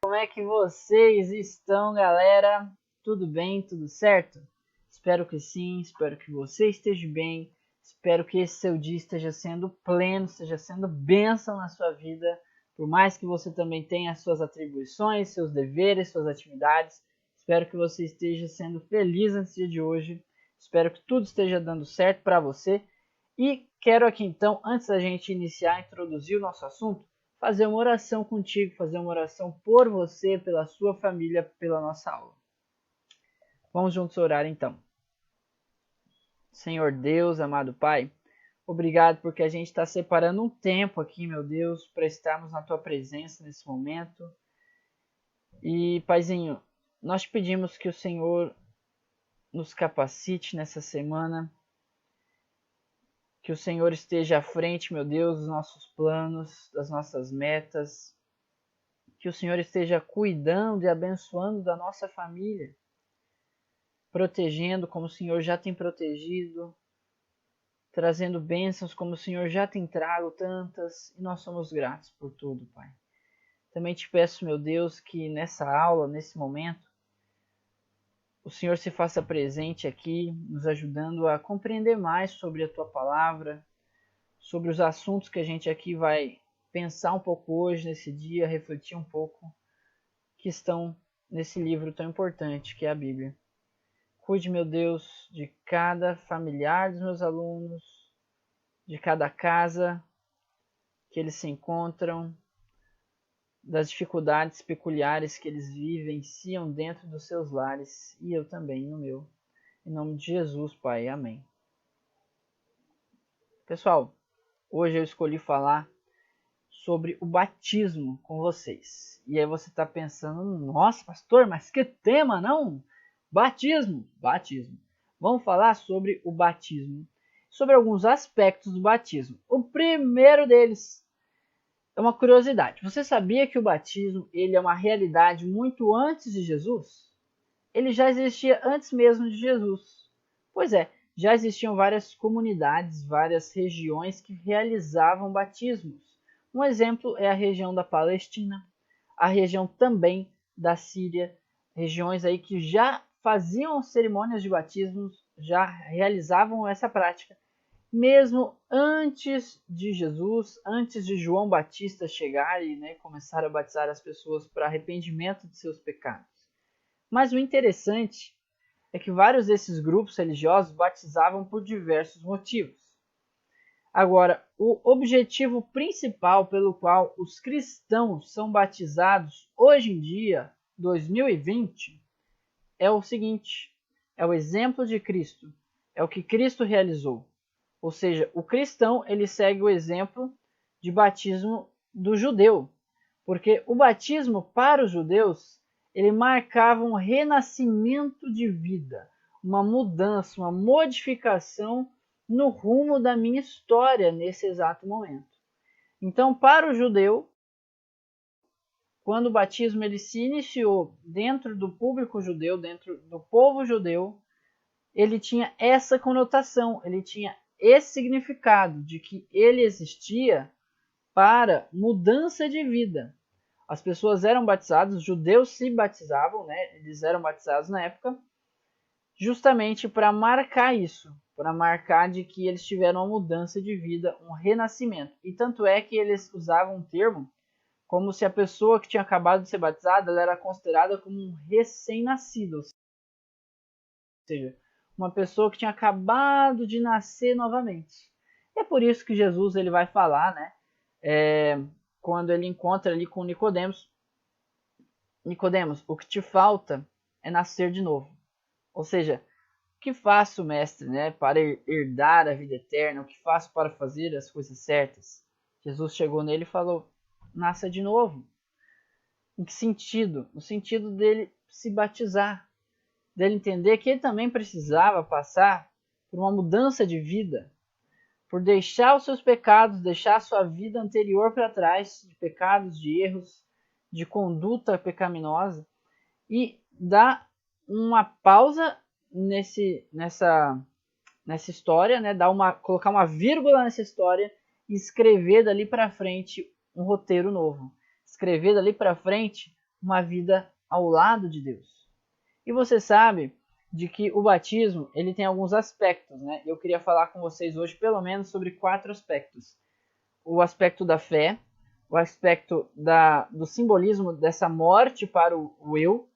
Como é que vocês estão, galera? Tudo bem? Tudo certo? Espero que sim, espero que você esteja bem, espero que esse seu dia esteja sendo pleno, esteja sendo bênção na sua vida, por mais que você também tenha suas atribuições, seus deveres, suas atividades. Espero que você esteja sendo feliz nesse dia de hoje, espero que tudo esteja dando certo para você. E quero aqui então, antes da gente iniciar, introduzir o nosso assunto, fazer uma oração contigo, fazer uma oração por você, pela sua família, pela nossa aula. Vamos juntos orar então. Senhor Deus, amado Pai, obrigado porque a gente está separando um tempo aqui, meu Deus, para estarmos na Tua presença nesse momento. E, Paizinho, nós te pedimos que o Senhor nos capacite nessa semana, que o Senhor esteja à frente, meu Deus, dos nossos planos, das nossas metas, que o Senhor esteja cuidando e abençoando da nossa família, protegendo como o Senhor já tem protegido, trazendo bênçãos como o Senhor já tem trago tantas, e nós somos gratos por tudo, Pai. Também te peço, meu Deus, que nessa aula, nesse momento, o Senhor se faça presente aqui, nos ajudando a compreender mais sobre a Tua palavra, sobre os assuntos que a gente aqui vai pensar um pouco hoje, nesse dia, refletir um pouco, que estão nesse livro tão importante que é a Bíblia. Cuide, meu Deus, de cada familiar dos meus alunos, de cada casa que eles se encontram, das dificuldades peculiares que eles vivenciam dentro dos seus lares, e eu também no meu. Em nome de Jesus, Pai. Amém. Pessoal, hoje eu escolhi falar sobre o batismo com vocês. E aí você está pensando, nossa, pastor, mas que tema, não? Batismo. Vamos falar sobre o batismo, sobre alguns aspectos do batismo. O primeiro deles é uma curiosidade. Você sabia que o batismo ele é uma realidade muito antes de Jesus? Ele já existia antes mesmo de Jesus. Pois é, já existiam várias comunidades, várias regiões que realizavam batismos. Um exemplo é a região da Palestina, a região também da Síria, regiões aí que já faziam cerimônias de batismos, já realizavam essa prática, mesmo antes de Jesus, antes de João Batista chegar e começar a batizar as pessoas para arrependimento de seus pecados. Mas o interessante é que vários desses grupos religiosos batizavam por diversos motivos. Agora, o objetivo principal pelo qual os cristãos são batizados hoje em dia, 2020, é o seguinte: é o exemplo de Cristo, é o que Cristo realizou. Ou seja, o cristão ele segue o exemplo de batismo do judeu, porque o batismo para os judeus ele marcava um renascimento de vida, uma mudança, uma modificação no rumo da minha história nesse exato momento. Então, para o judeu, quando o batismo ele se iniciou dentro do público judeu, dentro do povo judeu, ele tinha essa conotação, ele tinha esse significado de que ele existia para mudança de vida. As pessoas eram batizadas, os judeus se batizavam, né? Eles eram batizados na época, justamente para marcar isso, para marcar de que eles tiveram uma mudança de vida, um renascimento. E tanto é que eles usavam um termo como se a pessoa que tinha acabado de ser batizada ela era considerada como um recém-nascido, ou seja, uma pessoa que tinha acabado de nascer novamente. E é por isso que Jesus ele vai falar, né? Quando ele encontra ali com Nicodemos, o que te falta é nascer de novo. Ou seja, o que faço, mestre, né, para herdar a vida eterna? O que faço para fazer as coisas certas? Jesus chegou nele e falou: nasça de novo. Em que sentido? No sentido dele se batizar, dele entender que ele também precisava passar por uma mudança de vida, por deixar os seus pecados, deixar a sua vida anterior para trás, de pecados, de erros, de conduta pecaminosa, e dar uma pausa nessa história, né? Colocar uma vírgula nessa história e escrever dali para frente um roteiro novo. Escrever dali para frente uma vida ao lado de Deus. E você sabe de que o batismo ele tem alguns aspectos, né? Eu queria falar com vocês hoje pelo menos sobre 4 aspectos. O aspecto da fé, o aspecto do simbolismo dessa morte para o eu,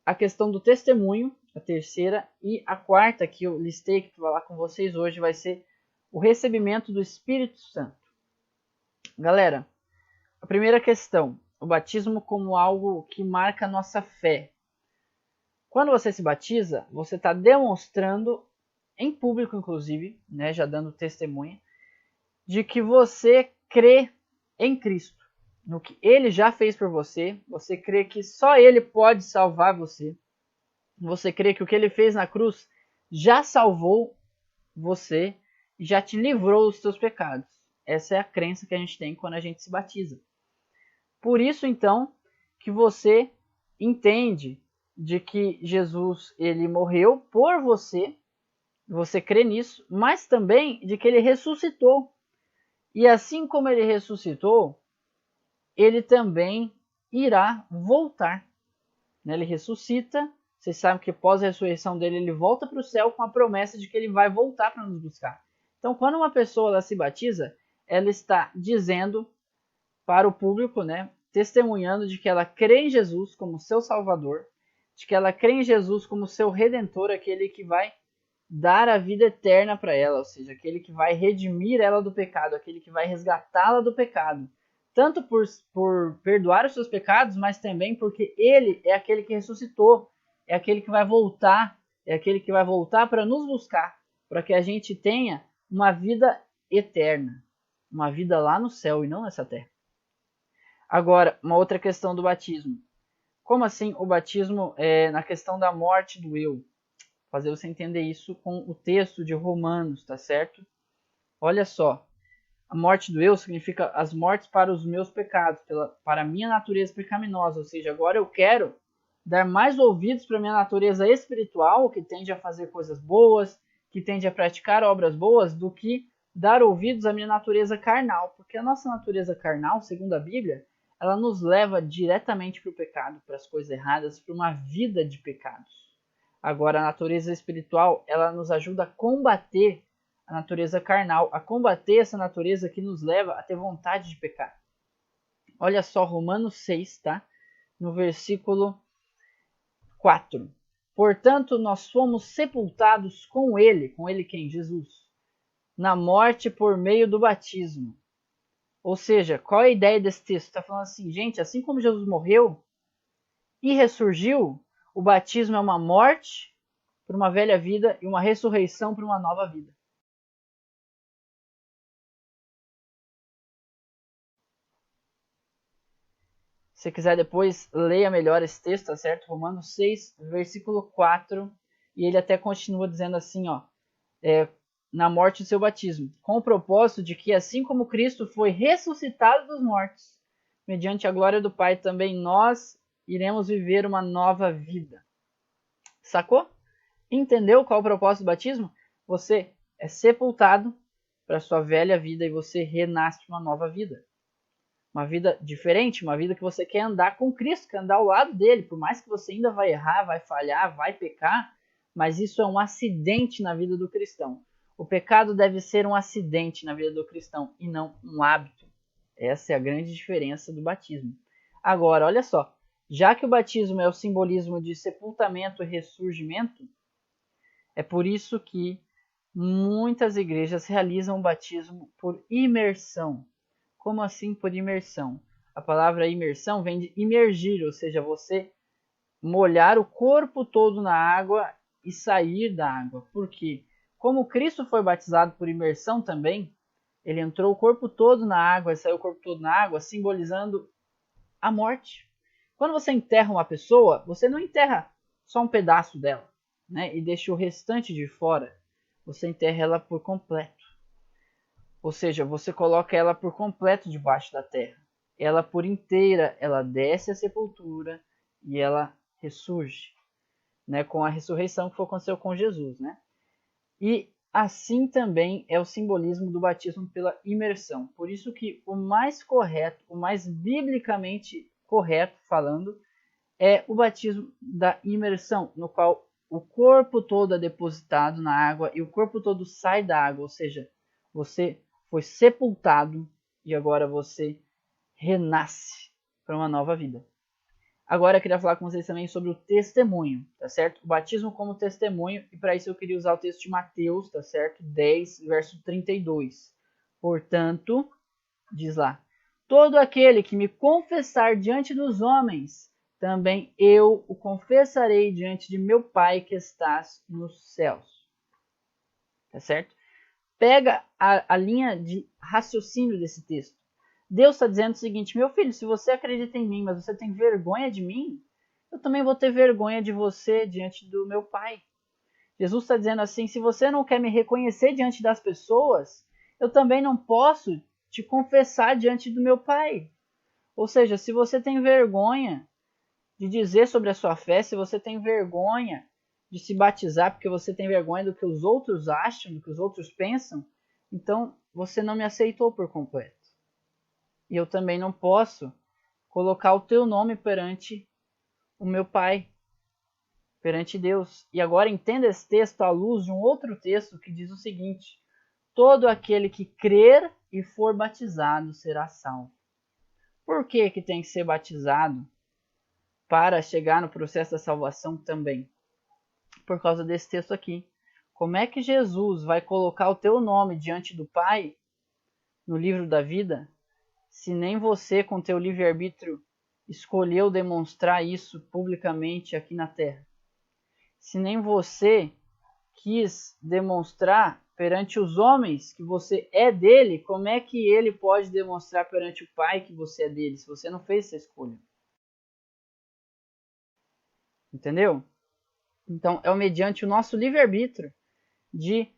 a questão do testemunho, a terceira, e a quarta que eu listei, que vou falar com vocês hoje, vai ser o recebimento do Espírito Santo. Galera, a primeira questão, o batismo como algo que marca a nossa fé. Quando você se batiza, você está demonstrando, em público inclusive, né, já dando testemunha, de que você crê em Cristo, no que Ele já fez por você, você crê que só Ele pode salvar você, você crê que o que Ele fez na cruz já salvou você e já te livrou dos seus pecados. Essa é a crença que a gente tem quando a gente se batiza. Por isso, então, que você entende de que Jesus ele morreu por você, você crê nisso, mas também de que ele ressuscitou. E assim como ele ressuscitou, ele também irá voltar. Ele ressuscita, vocês sabem que após a ressurreição dele, ele volta para o céu com a promessa de que ele vai voltar para nos buscar. Então, quando uma pessoa ela se batiza, ela está dizendo para o público, né, testemunhando de que ela crê em Jesus como seu Salvador, de que ela crê em Jesus como seu Redentor, aquele que vai dar a vida eterna para ela, ou seja, aquele que vai redimir ela do pecado, aquele que vai resgatá-la do pecado, tanto por perdoar os seus pecados, mas também porque ele é aquele que ressuscitou, é aquele que vai voltar, para nos buscar, para que a gente tenha uma vida eterna, uma vida lá no céu e não nessa terra. Agora, uma outra questão do batismo. Como assim o batismo é na questão da morte do eu? Fazer você entender isso com o texto de Romanos, tá certo? Olha só, a morte do eu significa as mortes para os meus pecados, para a minha natureza pecaminosa, ou seja, agora eu quero dar mais ouvidos para a minha natureza espiritual, que tende a fazer coisas boas, que tende a praticar obras boas, do que dar ouvidos à minha natureza carnal, porque a nossa natureza carnal, segundo a Bíblia, ela nos leva diretamente para o pecado, para as coisas erradas, para uma vida de pecados. Agora, a natureza espiritual, ela nos ajuda a combater a natureza carnal, a combater essa natureza que nos leva a ter vontade de pecar. Olha só, Romanos 6, tá? No versículo 4. Portanto, nós fomos sepultados com ele quem? Jesus, na morte por meio do batismo. Ou seja, qual é a ideia desse texto? Está falando assim, gente, assim como Jesus morreu e ressurgiu, o batismo é uma morte para uma velha vida e uma ressurreição para uma nova vida. Se você quiser depois, leia melhor esse texto, tá certo? Romanos 6, versículo 4, e ele até continua dizendo assim, ó, na morte do seu batismo, com o propósito de que, assim como Cristo foi ressuscitado dos mortos, mediante a glória do Pai, também nós iremos viver uma nova vida. Sacou? Entendeu qual é o propósito do batismo? Você é sepultado para a sua velha vida e você renasce uma nova vida. Uma vida diferente, uma vida que você quer andar com Cristo, quer andar ao lado dele. Por mais que você ainda vai errar, vai falhar, vai pecar, mas isso é um acidente na vida do cristão. O pecado deve ser um acidente na vida do cristão e não um hábito. Essa é a grande diferença do batismo. Agora, olha só, já que o batismo é o simbolismo de sepultamento e ressurgimento, é por isso que muitas igrejas realizam o batismo por imersão. Como assim por imersão? A palavra imersão vem de imergir, ou seja, você molhar o corpo todo na água e sair da água. Por quê? Como Cristo foi batizado por imersão também, ele entrou o corpo todo na água e saiu o corpo todo na água, simbolizando a morte. Quando você enterra uma pessoa, você não enterra só um pedaço dela, né, e deixa o restante de fora. Você enterra ela por completo. Ou seja, você coloca ela por completo debaixo da terra. Ela por inteira, ela desce à sepultura e ela ressurge, né, com a ressurreição que foi aconteceu com Jesus, né? E assim também é o simbolismo do batismo pela imersão. Por isso que o mais correto, o mais biblicamente correto falando, é o batismo da imersão, no qual o corpo todo é depositado na água e o corpo todo sai da água, ou seja, você foi sepultado e agora você renasce para uma nova vida. Agora eu queria falar com vocês também sobre o testemunho, tá certo? O batismo como testemunho, e para isso eu queria usar o texto de Mateus, tá certo? 10, verso 32. Portanto, diz lá, todo aquele que me confessar diante dos homens, também eu o confessarei diante de meu Pai que estás nos céus. Tá certo? Pega a linha de raciocínio desse texto. Deus está dizendo o seguinte, meu filho, se você acredita em mim, mas você tem vergonha de mim, eu também vou ter vergonha de você diante do meu Pai. Jesus está dizendo assim, se você não quer me reconhecer diante das pessoas, eu também não posso te confessar diante do meu Pai. Ou seja, se você tem vergonha de dizer sobre a sua fé, se você tem vergonha de se batizar porque você tem vergonha do que os outros acham, do que os outros pensam, então você não me aceitou por completo. E eu também não posso colocar o teu nome perante o meu Pai, perante Deus. E agora entenda esse texto à luz de um outro texto que diz o seguinte, todo aquele que crer e for batizado será salvo. Por que que tem que ser batizado para chegar no processo da salvação também? Por causa desse texto aqui. Como é que Jesus vai colocar o teu nome diante do Pai no livro da vida, se nem você, com teu livre-arbítrio, escolheu demonstrar isso publicamente aqui na Terra? Se nem você quis demonstrar perante os homens que você é dele, como é que ele pode demonstrar perante o Pai que você é dele, se você não fez essa escolha? Entendeu? Então, é mediante o nosso livre-arbítrio de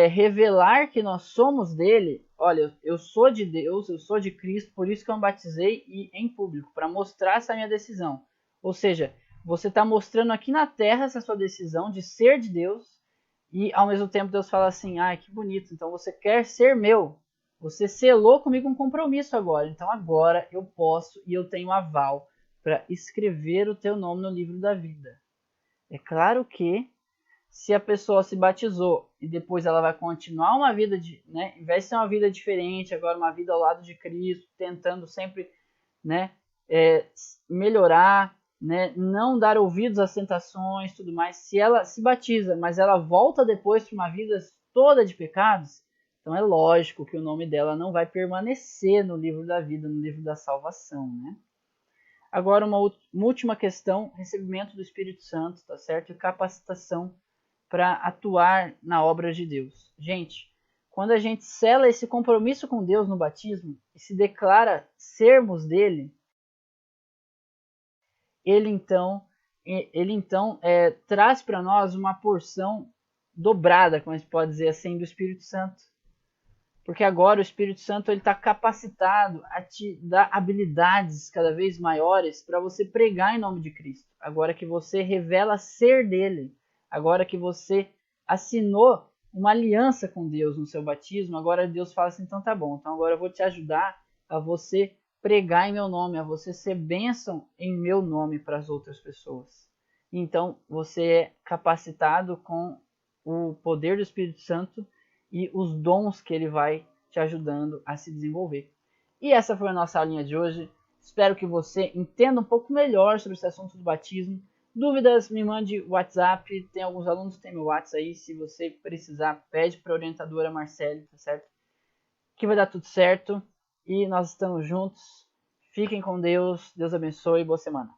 revelar que nós somos dele. Olha, eu sou de Deus, eu sou de Cristo, por isso que eu me batizei e em público, para mostrar essa minha decisão. Ou seja, você está mostrando aqui na terra essa sua decisão de ser de Deus e ao mesmo tempo Deus fala assim, ah, que bonito, então você quer ser meu. Você selou comigo um compromisso agora, então agora eu posso e eu tenho aval para escrever o teu nome no livro da vida. É claro que se a pessoa se batizou e depois ela vai continuar uma vida, né, em vez de ser uma vida diferente, agora uma vida ao lado de Cristo, tentando sempre, né, melhorar, né, não dar ouvidos às tentações, tudo mais. Se ela se batiza, mas ela volta depois para uma vida toda de pecados, então é lógico que o nome dela não vai permanecer no livro da vida, no livro da salvação, né? Agora uma última questão, recebimento do Espírito Santo, tá certo? E capacitação para atuar na obra de Deus. Gente, quando a gente sela esse compromisso com Deus no batismo e se declara sermos dele, ele então traz para nós uma porção dobrada, como a gente pode dizer assim, do Espírito Santo. Porque agora o Espírito Santo está capacitado a te dar habilidades cada vez maiores para você pregar em nome de Cristo. Agora que você revela ser dele, agora que você assinou uma aliança com Deus no seu batismo, agora Deus fala assim, então tá bom, então agora eu vou te ajudar a você pregar em meu nome, a você ser bênção em meu nome para as outras pessoas. Então você é capacitado com o poder do Espírito Santo e os dons que ele vai te ajudando a se desenvolver. E essa foi a nossa aulinha de hoje. Espero que você entenda um pouco melhor sobre esse assunto do batismo. Dúvidas, me mande WhatsApp. Tem alguns alunos que tem meu WhatsApp aí. Se você precisar, pede para a orientadora Marcele, tá certo? Que vai dar tudo certo. E nós estamos juntos. Fiquem com Deus. Deus abençoe. Boa semana.